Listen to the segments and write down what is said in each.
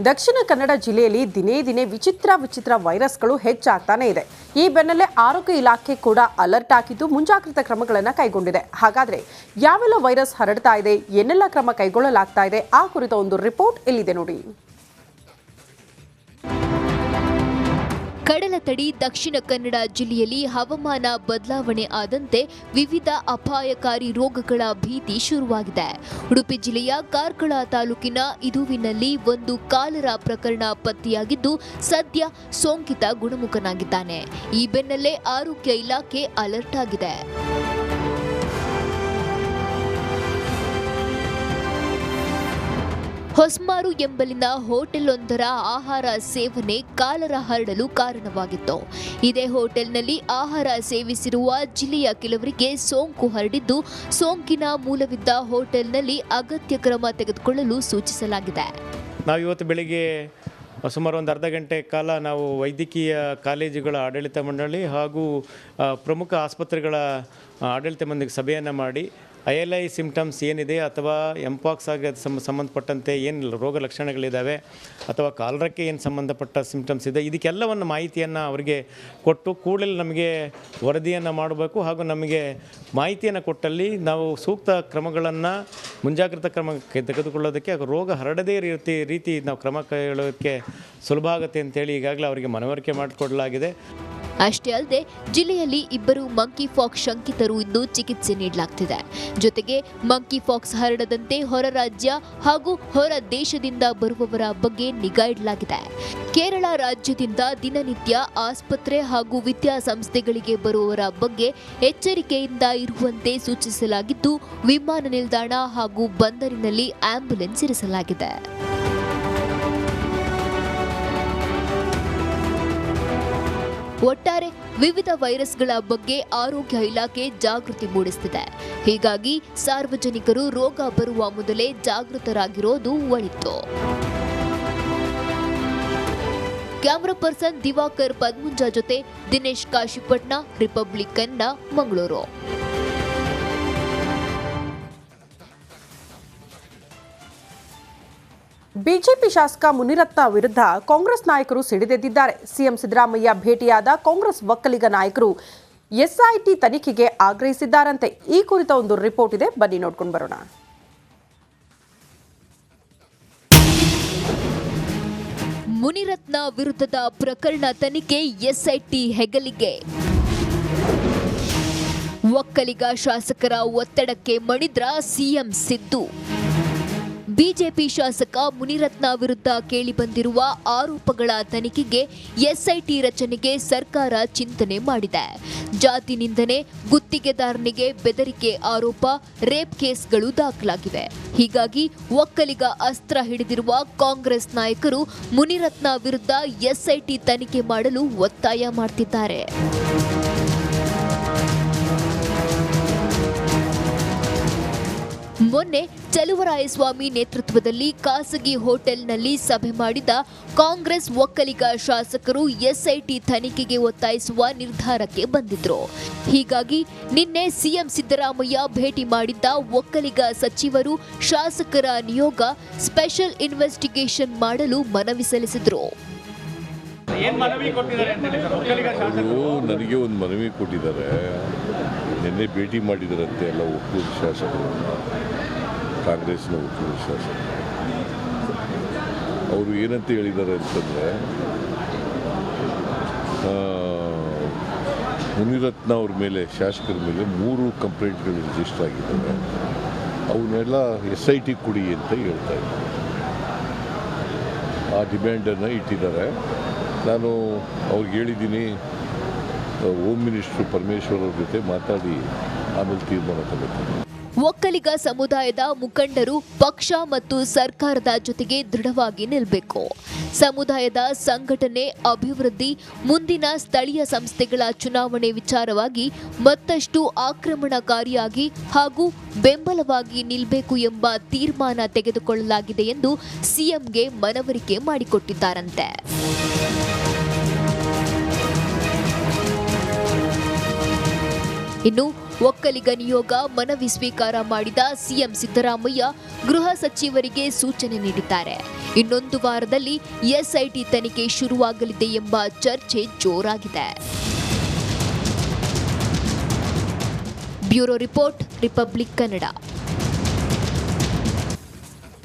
ದಕ್ಷಿಣ ಕನ್ನಡ ಜಿಲ್ಲೆಯಲ್ಲಿ ದಿನೇ ದಿನೇ ವಿಚಿತ್ರ ವೈರಸ್ಗಳು ಹೆಚ್ಚಾಗ್ತಾನೆ ಇದೆ. ಈ ಬೆನ್ನಲ್ಲೇ ಆರೋಗ್ಯ ಇಲಾಖೆ ಕೂಡ ಅಲರ್ಟ್ ಆಗಿದ್ದು ಮುಂಜಾಗ್ರತಾ ಕ್ರಮಗಳನ್ನು ಕೈಗೊಂಡಿದೆ. ಹಾಗಾದ್ರೆ ಯಾವೆಲ್ಲ ವೈರಸ್ ಹರಡ್ತಾ ಇದೆ, ಏನೆಲ್ಲ ಕ್ರಮ ಕೈಗೊಳ್ಳಲಾಗ್ತಾ ಇದೆ, ಆ ಕುರಿತ ಒಂದು ರಿಪೋರ್ಟ್ ಇಲ್ಲಿದೆ ನೋಡಿ. ಕಡಲತಡಿ ದಕ್ಷಿಣ ಕನ್ನಡ ಜಿಲ್ಲೆಯಲ್ಲಿ ಹವಾಮಾನ ಬದಲಾವಣೆ ಆದಂತೆ ವಿವಿಧ ಅಪಾಯಕಾರಿ ರೋಗಗಳ ಭೀತಿ ಶುರುವಾಗಿದೆ. ಉಡುಪಿ ಜಿಲ್ಲೆಯ ಕಾರ್ಕಳ ತಾಲೂಕಿನ ಇದುವಿನಲ್ಲಿ ಒಂದು ಕಾಲರಾ ಪ್ರಕರಣ ಪತ್ತೆಯಾಗಿದ್ದು ಸದ್ಯ ಸೋಂಕಿತ ಗುಣಮುಖನಾಗಿದ್ದಾನೆ. ಈ ಬೆನ್ನಲ್ಲೇ ಆರೋಗ್ಯ ಇಲಾಖೆ ಅಲರ್ಟ್ ಆಗಿದೆ. ಹೊಸ್ಮಾರು ಎಂಬಲ್ಲಿನ ಹೋಟೆಲ್ವೊಂದರ ಆಹಾರ ಸೇವನೆ ಕಾಲರಾ ಹರಡಲು ಕಾರಣವಾಗಿತ್ತು. ಇದೇ ಹೋಟೆಲ್ನಲ್ಲಿ ಆಹಾರ ಸೇವಿಸಿರುವ ಜಿಲ್ಲೆಯ ಕೆಲವರಿಗೆ ಸೋಂಕು ಹರಡಿದ್ದು, ಸೋಂಕಿನ ಮೂಲವಿದ್ದ ಹೋಟೆಲ್ನಲ್ಲಿ ಅಗತ್ಯ ಕ್ರಮ ತೆಗೆದುಕೊಳ್ಳಲು ಸೂಚಿಸಲಾಗಿದೆ. ನಾವು ಇವತ್ತು ಬೆಳಿಗ್ಗೆ ಸುಮಾರು ಒಂದು ಅರ್ಧ ಗಂಟೆ ಕಾಲ ನಾವು ವೈದ್ಯಕೀಯ ಕಾಲೇಜುಗಳ ಆಡಳಿತ ಮಂಡಳಿ ಹಾಗೂ ಪ್ರಮುಖ ಆಸ್ಪತ್ರೆಗಳ ಆಡಳಿತ ಮಂಡಳಿಗೆ ಸಭೆಯನ್ನು ಮಾಡಿ ILI ಸಿಂಪ್ಟಮ್ಸ್ ಏನಿದೆ ಅಥವಾ ಎಂಪಾಕ್ಸ್ ಆಗಿ ಸಂಬಂಧಪಟ್ಟಂತೆ ಏನು ರೋಗ ಲಕ್ಷಣಗಳಿದ್ದಾವೆ ಅಥವಾ ಕಾಲರಕ್ಕೆ ಏನು ಸಂಬಂಧಪಟ್ಟ ಸಿಂಪ್ಟಮ್ಸ್ ಇದೆ, ಇದಕ್ಕೆಲ್ಲವನ್ನು ಮಾಹಿತಿಯನ್ನು ಅವರಿಗೆ ಕೊಟ್ಟು ಕೂಡಲೇ ನಮಗೆ ವರದಿಯನ್ನು ಮಾಡಬೇಕು. ಹಾಗೂ ನಮಗೆ ಮಾಹಿತಿಯನ್ನು ಕೊಟ್ಟಲ್ಲಿ ನಾವು ಸೂಕ್ತ ಕ್ರಮಗಳನ್ನು ಮುಂಜಾಗ್ರತಾ ಕ್ರಮ ತೆಗೆದುಕೊಳ್ಳೋದಕ್ಕೆ ಹಾಗೂ ರೋಗ ಹರಡದೇ ರೀತಿ ನಾವು ಕ್ರಮ ಕೈಗೊಳ್ಳೋದಕ್ಕೆ ಸುಲಭ ಆಗುತ್ತೆ ಅಂತೇಳಿ ಈಗಾಗಲೇ ಅವರಿಗೆ ಮನವರಿಕೆ ಮಾಡಿಕೊಡಲಾಗಿದೆ. ಅಷ್ಟೇ ಅಲ್ಲದೆ ಜಿಲ್ಲೆಯಲ್ಲಿ 2 ಮಂಕಿ ಪಾಕ್ಸ್ ಶಂಕಿತರು ಇದ್ದು ಚಿಕಿತ್ಸೆ ನೀಡಲಾಗ್ತಿದೆ. ಜೊತೆಗೆ ಮಂಕಿ ಪಾಕ್ಸ್ ಹರಡದಂತೆ ಹೊರ ರಾಜ್ಯ ಹಾಗೂ ಹೊರ ದೇಶದಿಂದ ಬರುವವರ ಬಗ್ಗೆ ನಿಗಾ ಇಡಲಾಗಿದೆ. ಕೇರಳ ರಾಜ್ಯದಿಂದ ದಿನನಿತ್ಯ ಆಸ್ಪತ್ರೆ ಹಾಗೂ ವಿದ್ಯಾಸಂಸ್ಥೆಗಳಿಗೆ ಬರುವವರ ಬಗ್ಗೆ ಎಚ್ಚರಿಕೆಯಿಂದ ಇರುವಂತೆ ಸೂಚಿಸಲಾಗಿದ್ದು, ವಿಮಾನ ನಿಲ್ದಾಣ ಹಾಗೂ ಬಂದರಿನಲ್ಲಿ ಆಂಬ್ಯುಲೆನ್ಸ್ ಇರಿಸಲಾಗಿದೆ. ಒಟ್ಟಾರೆ ವಿವಿಧ ವೈರಸ್ಗಳ ಬಗ್ಗೆ ಆರೋಗ್ಯ ಇಲಾಖೆ ಜಾಗೃತಿ ಮೂಡಿಸುತ್ತಿದೆ. ಹೀಗಾಗಿ ಸಾರ್ವಜನಿಕರು ರೋಗ ಬರುವ ಮೊದಲೇ ಜಾಗೃತರಾಗಿರೋದು ಒಳಿತು. ಕ್ಯಾಮರಾ ಪರ್ಸನ್ ದಿವಾಕರ್ ಪದ್ಮುಂಜ ಜೊತೆ ದಿನೇಶ್ ಕಾಶಿಪಟ್ನ, ರಿಪಬ್ಲಿಕ್ ಕನ್ನಡ, ಮಂಗಳೂರು. ಬಿಜೆಪಿ ಶಾಸಕ ಮುನಿರತ್ನ ವಿರುದ್ಧ ಕಾಂಗ್ರೆಸ್ ನಾಯಕರು ಸಿಡಿದೆದ್ದಿದ್ದಾರೆ. ಸಿಎಂ ಸಿದ್ದರಾಮಯ್ಯ ಭೇಟಿಯಾದ ಕಾಂಗ್ರೆಸ್ ಒಕ್ಕಲಿಗ ನಾಯಕರು SIT ತನಿಖೆಗೆ ಆಗ್ರಹಿಸಿದ್ದಾರಂತೆ. ಈ ಕುರಿತ ಒಂದು ರಿಪೋರ್ಟ್ ಇದೆ, ಬನ್ನಿ ನೋಡ್ಕೊಂಡು ಬರೋಣ. ಮುನಿರತ್ನ ವಿರುದ್ಧದ ಪ್ರಕರಣ ತನಿಖೆ SIT ಹೆಗಲಿಗೆ. ಒಕ್ಕಲಿಗ ಶಾಸಕರ ಒತ್ತಡಕ್ಕೆ ಮಣಿದ್ರ ಸಿಎಂ ಸಿದ್ದು. ಬಿಜೆಪಿ ಶಾಸಕ ಮುನಿರತ್ನ ವಿರುದ್ಧ ಕೇಳಿಬಂದಿರುವ ಆರೋಪಗಳ ತನಿಖೆಗೆ SIT ರಚನೆಗೆ ಸರ್ಕಾರ ಚಿಂತನೆ ಮಾಡಿದೆ. ಜಾತಿ ನಿಂದನೆ, ಗುತ್ತಿಗೆದಾರನಿಗೆ ಬೆದರಿಕೆ ಆರೋಪ, ರೇಪ್ ಕೇಸ್ಗಳು ದಾಖಲಾಗಿವೆ. ಹೀಗಾಗಿ ಒಕ್ಕಲಿಗ ಅಸ್ತ್ರ ಹಿಡಿದಿರುವ ಕಾಂಗ್ರೆಸ್ ನಾಯಕರು ಮುನಿರತ್ನ ವಿರುದ್ಧ SIT ತನಿಖೆ ಮಾಡಲು ಒತ್ತಾಯ ಮಾಡ್ತಿದ್ದಾರೆ. ಮೊನ್ನೆ ಚಲುವರಾಯಸ್ವಾಮಿ ನೇತೃತ್ವದಲ್ಲಿ ಖಾಸಗಿ ಹೋಟೆಲ್ನಲ್ಲಿ ಸಭೆ ಮಾಡಿದ ಕಾಂಗ್ರೆಸ್ ಒಕ್ಕಲಿಗ ಶಾಸಕರು SIT ತನಿಖೆಗೆ ಒತ್ತಾಯಿಸುವ ನಿರ್ಧಾರಕ್ಕೆ ಬಂದಿದ್ರು. ಹೀಗಾಗಿ ನಿನ್ನೆ ಸಿಎಂ ಸಿದ್ದರಾಮಯ್ಯ ಭೇಟಿ ಮಾಡಿದ್ದ ಒಕ್ಕಲಿಗ ಸಚಿವರು ಶಾಸಕರ ನಿಯೋಗ ಸ್ಪೆಷಲ್ ಇನ್ವೆಸ್ಟಿಗೇಷನ್ ಮಾಡಲು ಮನವಿ ಸಲ್ಲಿಸಿದ್ರು. ನನಗೆ ಒಂದು ಮನವಿ ಕೊಟ್ಟಿದ್ದಾರೆ. ನಿನ್ನೆ ಭೇಟಿ ಮಾಡಿದರಂತೆ ಎಲ್ಲ ಒಕ್ಕೂಟ ಶಾಸಕರು, ಕಾಂಗ್ರೆಸ್ನ ಒಕ್ಕೂಟ ಶಾಸಕರು. ಅವರು ಏನಂತ ಹೇಳಿದ್ದಾರೆ ಅಂತಂದರೆ, ಮುನಿರತ್ನ ಅವ್ರ ಮೇಲೆ, ಶಾಸಕರ ಮೇಲೆ 3 ಕಂಪ್ಲೇಂಟ್ಗಳು ರಿಜಿಸ್ಟರ್ ಆಗಿದ್ದಾವೆ. ಅವನ್ನೆಲ್ಲ SIT ಕೊಡಿ ಅಂತ ಹೇಳ್ತಾ ಇದ್ದಾರೆ. ಆ ಡಿಮ್ಯಾಂಡನ್ನು ಇಟ್ಟಿದ್ದಾರೆ. ನಾನು ಅವ್ರಿಗೆ ಹೇಳಿದ್ದೀನಿ, ಹೋಮ್ ಮಿನಿಸ್ಟ್ರು ಪರಮೇಶ್ವರ್ ಅವ್ರ ಜೊತೆ ಮಾತಾಡಿ ಆಮೇಲೆ ತೀರ್ಮಾನ ತಗೋತೀನಿ. ಒಕ್ಕಲಿಗ ಸಮುದಾಯದ ಮುಖಂಡರು ಪಕ್ಷ ಮತ್ತು ಸರ್ಕಾರದ ಜೊತೆಗೆ ದೃಢವಾಗಿ ನಿಲ್ಲಬೇಕು. ಸಮುದಾಯದ ಸಂಘಟನೆ, ಅಭಿವೃದ್ಧಿ, ಮುಂದಿನ ಸ್ಥಳೀಯ ಸಂಸ್ಥೆಗಳ ಚುನಾವಣೆ ವಿಚಾರವಾಗಿ ಮತ್ತಷ್ಟು ಆಕ್ರಮಣಕಾರಿಯಾಗಿ ಹಾಗೂ ಬೆಂಬಲವಾಗಿ ನಿಲ್ಲಬೇಕು ಎಂಬ ತೀರ್ಮಾನ ತೆಗೆದುಕೊಳ್ಳಲಾಗಿದೆ ಎಂದು ಸಿಎಂಗೆ ಮನವರಿಕೆ ಮಾಡಿಕೊಟ್ಟಿದ್ದಾರಂತೆ. ಇನ್ನು ಒಕ್ಕಲಿಗ ನಿಯೋಗ ಮನವಿ ಸ್ವೀಕಾರ ಮಾಡಿದ ಸಿಎಂ ಸಿದ್ದರಾಮಯ್ಯ ಗೃಹ ಸಚಿವರಿಗೆ ಸೂಚನೆ ನೀಡಿದ್ದಾರೆ. ಇನ್ನೊಂದು ವಾರದಲ್ಲಿ ಎಸ್ಐಟಿ ತನಿಖೆ ಶುರುವಾಗಲಿದೆ ಎಂಬ ಚರ್ಚೆ ಜೋರಾಗಿದೆ. Bureau report, Republic Kannada.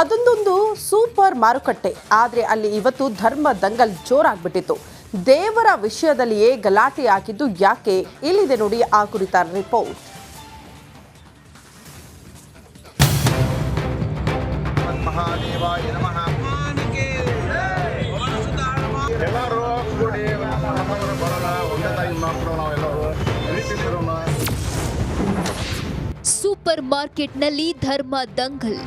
ಅದೊಂದೊಂದು ಸೂಪರ್ ಮಾರುಕಟ್ಟೆ. ಆದರೆ ಅಲ್ಲಿ ಇವತ್ತು ಧರ್ಮ ದಂಗಲ್ ಜೋರಾಗ್ಬಿಟ್ಟಿತ್ತು. ದೇವರ ವಿಷಯದಲ್ಲಿಯೇ ಗಲಾಟೆ ಆಗಿದ್ದು ಯಾಕೆ? ಇಲ್ಲಿದೆ ನೋಡಿ ಆ ಕುರಿತ ರಿಪೋರ್ಟ್. ಸೂಪರ್ ಮಾರ್ಕೆಟ್ನಲ್ಲಿ ಧರ್ಮ ದಂಗಲ್.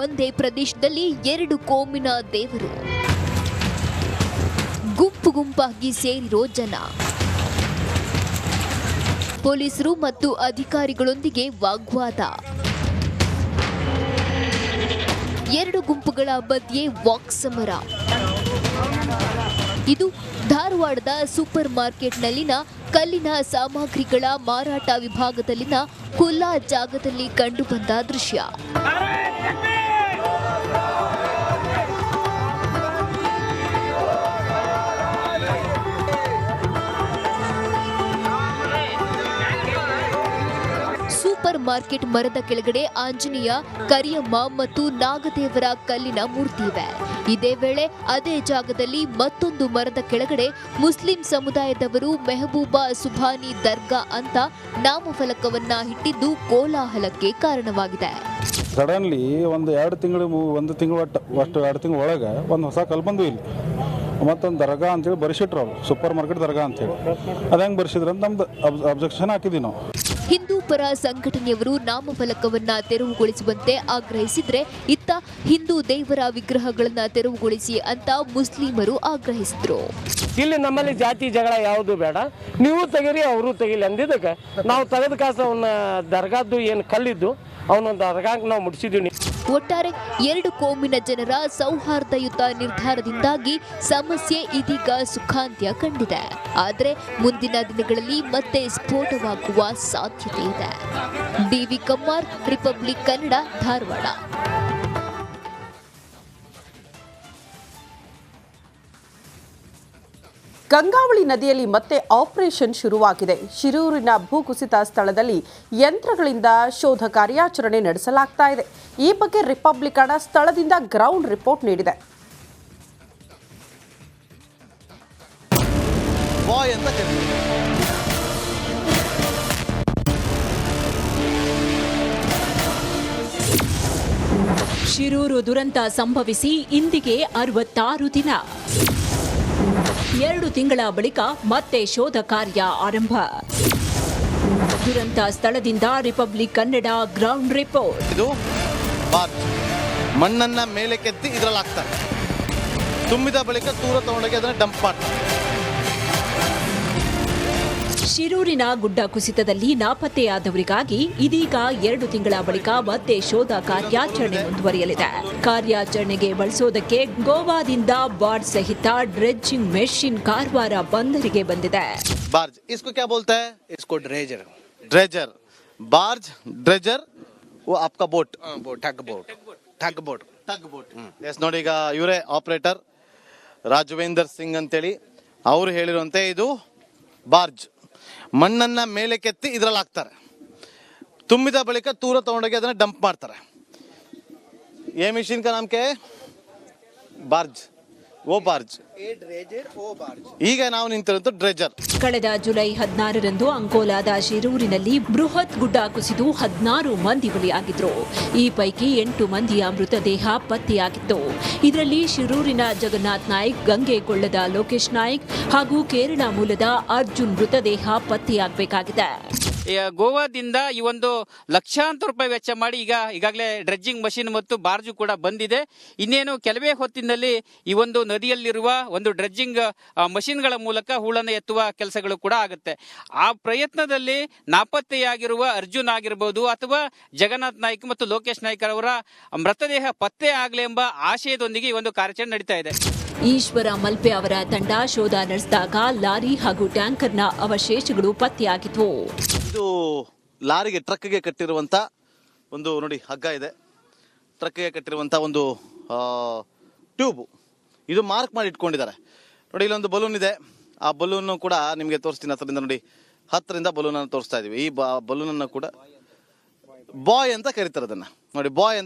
ಒಂದೇ ಪ್ರದೇಶದಲ್ಲಿ ಎರಡು ಕೋಮಿನ ದೇವರು, ಗುಂಪು ಗುಂಪಾಗಿ ಸೇರಿರೋ ಜನ, ಪೊಲೀಸರು ಮತ್ತು ಅಧಿಕಾರಿಗಳೊಂದಿಗೆ ವಾಗ್ವಾದ, ಎರಡು ಗುಂಪುಗಳ ಮಧ್ಯೆ ವಾಕ್ಸಮರ. ಇದು ಧಾರವಾಡದ ಸೂಪರ್ ಮಾರ್ಕೆಟ್ನಲ್ಲಿನ ಕಲ್ಲಿನ ಸಾಮಗ್ರಿಗಳ ಮಾರಾಟ ವಿಭಾಗದಲ್ಲಿನ ಖುಲ್ಲಾ ಜಾಗದಲ್ಲಿ ಕಂಡುಬಂದ ದೃಶ್ಯ. ಸೂಪರ್ ಮಾರ್ಕೆಟ್ ಮರದ ಕೆಳಗಡೆ ಆಂಜನೇಯ, ಕರಿಯಮ್ಮ ಮತ್ತು ನಾಗದೇವರ ಕಲ್ಲಿನ ಮೂರ್ತಿ ಇವೆ. ಇದೇ ವೇಳೆ ಅದೇ ಜಾಗದಲ್ಲಿ ಮತ್ತೊಂದು ಮರದ ಕೆಳಗಡೆ ಮುಸ್ಲಿಂ ಸಮುದಾಯದವರು ಮೆಹಬೂಬಾ ಸುಭಾನಿ ದರ್ಗಾ ಅಂತ ನಾಮಫಲಕವನ್ನ ಇಟ್ಟಿದ್ದು ಕೋಲಾಹಲಕ್ಕೆ ಕಾರಣವಾಗಿದೆ. ಸಡನ್ಲಿ ಒಂದು 2 ತಿಂಗಳು 1 ತಿಂಗಳು ಅಷ್ಟು 2 ತಿಂಗಳ ಒಳಗೆ ಒಂದು ಹೊಸ ಕಲ್ ಬಂದು ಇಲ್ಲಿ ಮತ್ತೊಂದು ದರ್ಗಾ ಅಂತೇಳಿ ಬರೆಸಿಟ್ರು ಅವರು, ಸೂಪರ್ ಮಾರ್ಕೆಟ್ ದರ್ಗಾ ಅಂತೇಳಿ. ಅದು ಹೆಂಗೆ ಬರೆಸಿದ್ರು ಅಂತ ನಮ್ದು ಅಬ್ಜೆಕ್ಷನ್ ಹಾಕಿದ್ವಿ ನಾವು. ಹಿಂದೂ ಪರ ಸಂಘಟನೆಯವರು ನಾಮಫಲಕವನ್ನ ತೆರವುಗೊಳಿಸುವಂತೆ ಆಗ್ರಹಿಸಿದ್ರೆ, ಇತ್ತ ಹಿಂದೂ ದೇವರ ವಿಗ್ರಹಗಳನ್ನ ತೆರವುಗೊಳಿಸಿ ಅಂತ ಮುಸ್ಲಿಮರು ಆಗ್ರಹಿಸಿದ್ರು. ಇಲ್ಲಿ ನಮ್ಮಲ್ಲಿ ಜಾತಿ ಜಗಳ ಯಾವುದು ಬೇಡ, ನೀವು ತೆಗೀರಿ ಅವರು ತೆಗಿಲಿ ಅಂದಿದ್ದಕ್ಕೆ ನಾವು ತೆಗೆದ ಕಾಸು ಅವನ ದರ್ಗಾದ್ದು ಏನು ಕಲ್ಲಿದ್ದು ಅವನೊಂದು ದರ್ಗಾಕ್ಕೆ ನಾವು ಮುಡಿಸಿದ್ವಿ. ಒಟ್ಟಾರೆ ಎರಡು ಕೋಮಿನ ಜನರ ಸೌಹಾರ್ದಯುತ ನಿರ್ಧಾರದಿಂದಾಗಿ ಸಮಸ್ಯೆ ಇದೀಗ ಸುಖಾಂತ್ಯ ಕಂಡಿದೆ. ಆದರೆ ಮುಂದಿನ ದಿನಗಳಲ್ಲಿ ಮತ್ತೆ ಸ್ಫೋಟವಾಗುವ ಸಾಧ್ಯತೆ ಇದೆ. DV Kammar, Republic Kannada, Dharwad. ಗಂಗಾವಳಿ ನದಿಯಲ್ಲಿ ಮತ್ತೆ ಆಪರೇಷನ್ ಶುರುವಾಗಿದೆ. ಶಿರೂರಿನ ಭೂಕುಸಿತ ಸ್ಥಳದಲ್ಲಿ ಯಂತ್ರಗಳಿಂದ ಶೋಧ ಕಾರ್ಯಾಚರಣೆ ನಡೆಸಲಾಗ್ತಾ ಇದೆ. ಈ ಬಗ್ಗೆ ರಿಪಬ್ಲಿಕ್ ಕನ್ನಡ ಸ್ಥಳದಿಂದ ಗ್ರೌಂಡ್ ರಿಪೋರ್ಟ್ ನೀಡಿದೆ. ಶಿರೂರು ದುರಂತ ಸಂಭವಿಸಿ ಇಂದಿಗೆ 66 ದಿನ. 2 ತಿಂಗಳ ಬಳಿಕ ಮತ್ತೆ ಶೋಧ ಕಾರ್ಯ ಆರಂಭ. ದುರಂತ ಸ್ಥಳದಿಂದ ರಿಪಬ್ಲಿಕ್ ಕನ್ನಡ ಗ್ರೌಂಡ್ ರಿಪೋರ್ಟ್. ಇದು ಬಾರ್ಜ್ ಮಣ್ಣನ್ನ ಮೇಲೆ ಕೆತ್ತಿ ಇದರಲ್ಲಿ ಹಾಕ್ತಾರೆ. ತುಂಬಿದ ಬಳಿಕ ದೂರ ತಗೊಂಡೋಗಿ ಅದನ್ನ ಡಂಪ್ ಮಾಡ್ತಾರೆ. ಶಿರೂರಿನ ಗುಡ್ಡ ಕುಸಿತದಲ್ಲಿ ನಾಪತ್ತೆಯಾದವರಿಗಾಗಿ ಇದೀಗ 2 ತಿಂಗಳ ಬಳಿಕ ಮತ್ತೆ ಶೋಧ ಕಾರ್ಯಾಚರಣೆ ಮುಂದುವರಿಯಲಿದೆ. ಕಾರ್ಯಾಚರಣೆಗೆ ಬಳಸೋದಕ್ಕೆ ಗೋವಾದಿಂದ ಬಾರ್ಜ್ ಸಹಿತ ಡ್ರೆಡ್ಜಿಂಗ್ ಮೆಷಿನ್ ಕಾರವಾರ ಬಂದರಿಗೆ ಬಂದಿದೆ. ಬಾರ್ಜ್ इसको क्या बोलता है? इसको ड्रेजर. ड्रेजर, बार्ज, ड्रेजर, वो आपका बोट. टग बोट. ಎಸ್ ನೋಡಿ, ಈಗ ಇವರೇ ಆಪರೇಟರ್ ರಾಘವೇಂದರ್ ಸಿಂಗ್ ಅಂತೇಳಿ ಅವರು ಹೇಳಿರುವಂತೆ ಇದು ಬಾರ್ಜ್ ಮಣ್ಣನ್ನ ಮೇಲೆ ಕೆತ್ತಿ ಇದರಲ್ಲಿ ಹಾಕ್ತಾರೆ. ತುಂಬಿದ ಬಳಿಕ ದೂರ ತಗೊಂಡೋಗಿ ಅದನ್ನ ಡಂಪ್ ಮಾಡ್ತಾರೆ. ये मशीन का नाम क्या है? ಬಾರ್ಜ್. ಓ ಬಾರ್ಜ್. ಈಗ ನಾವು ನಿಂತಿರೋದು ಡ್ರೆಜರ್. ಕಳೆದ ಜುಲೈ 16ರಂದು ಅಂಕೋಲಾದ ಶಿರೂರಿನಲ್ಲಿ ಬೃಹತ್ ಗುಡ್ಡ ಕುಸಿದು 16 ಮಂದಿ ಬಲಿಯಾಗಿದ್ರು. ಈ ಪೈಕಿ 8 ಮಂದಿಯ ಮೃತದೇಹ ಪತ್ತೆಯಾಗಿತ್ತು. ಇದರಲ್ಲಿ ಶಿರೂರಿನ ಜಗನ್ನಾಥ್ ನಾಯ್ಕ್, ಗಂಗೆಗೊಳ್ಳದ ಲೋಕೇಶ್ ನಾಯ್ಕ್ ಹಾಗೂ ಕೇರಳ ಮೂಲದ ಅರ್ಜುನ್ ಮೃತದೇಹ ಪತ್ತೆಯಾಗಬೇಕಾಗಿದೆ. ಗೋವಾದಿಂದ ಈ ಒಂದು ಲಕ್ಷಾಂತರ ರೂಪಾಯಿ ವೆಚ್ಚ ಮಾಡಿ ಈಗಾಗಲೇ ಡ್ರೆಡ್ಜಿಂಗ್ ಮಷಿನ್ ಮತ್ತು ಬಾರ್ಜು ಕೂಡ ಬಂದಿದೆ. ಇನ್ನೇನು ಕೆಲವೇ ಹೊತ್ತಿನಲ್ಲಿ ಈ ಒಂದು ನದಿಯಲ್ಲಿರುವ ಒಂದು ಡ್ರೆಡ್ಜಿಂಗ್ ಮಷಿನ್ಗಳ ಮೂಲಕ ಹೂಳನ್ನು ಎತ್ತುವ ಕೆಲಸಗಳು ಕೂಡ ಆಗುತ್ತೆ. ಆ ಪ್ರಯತ್ನದಲ್ಲಿ ನಾಪತ್ತೆಯಾಗಿರುವ ಅರ್ಜುನ್ ಆಗಿರಬಹುದು ಅಥವಾ ಜಗನ್ನಾಥ್ ನಾಯ್ಕ್ ಮತ್ತು ಲೋಕೇಶ್ ನಾಯ್ಕ್ ಅವರ ಮೃತದೇಹ ಪತ್ತೆ ಆಗಲಿ ಎಂಬ ಆಶಯದೊಂದಿಗೆ ಈ ಒಂದು ಕಾರ್ಯಾಚರಣೆ ನಡೀತಾ ಇದೆ. ಈಶ್ವರ ಮಲ್ಪೆ ಅವರ ತಂಡ ಶೋಧ ನಡೆಸಿದಾಗ ಲಾರಿ ಹಾಗೂ ಟ್ಯಾಂಕರ್ನ ಅವಶೇಷಗಳು ಟ್ರಕ್ಗೆ ಕಟ್ಟಿರುವಂಥ ಒಂದು ಟ್ಯೂಬು, ಇದು ಮಾರ್ಕ್ ಮಾಡಿ ಇಟ್ಕೊಂಡಿದ್ದಾರೆ ನೋಡಿ. ಇಲ್ಲೊಂದು ಬಲೂನ್ ಇದೆ, ಆ ಬಲೂನು ಕೂಡ ನಿಮಗೆ ತೋರಿಸ್ತೀನಿ ಹತ್ತರಿಂದ ನೋಡಿ. ಹತ್ತರಿಂದ ಬಲೂನನ್ನು ತೋರಿಸ್ತಾ ಇದೀವಿ. ಈ ಬಲೂನನ್ನು ಕೂಡ ಬಾಯ್ ಅಂತ ಕರೀತಾರೆ ಅದನ್ನು ನೋಡಿ, ಬಾಯ್ ಅಂತ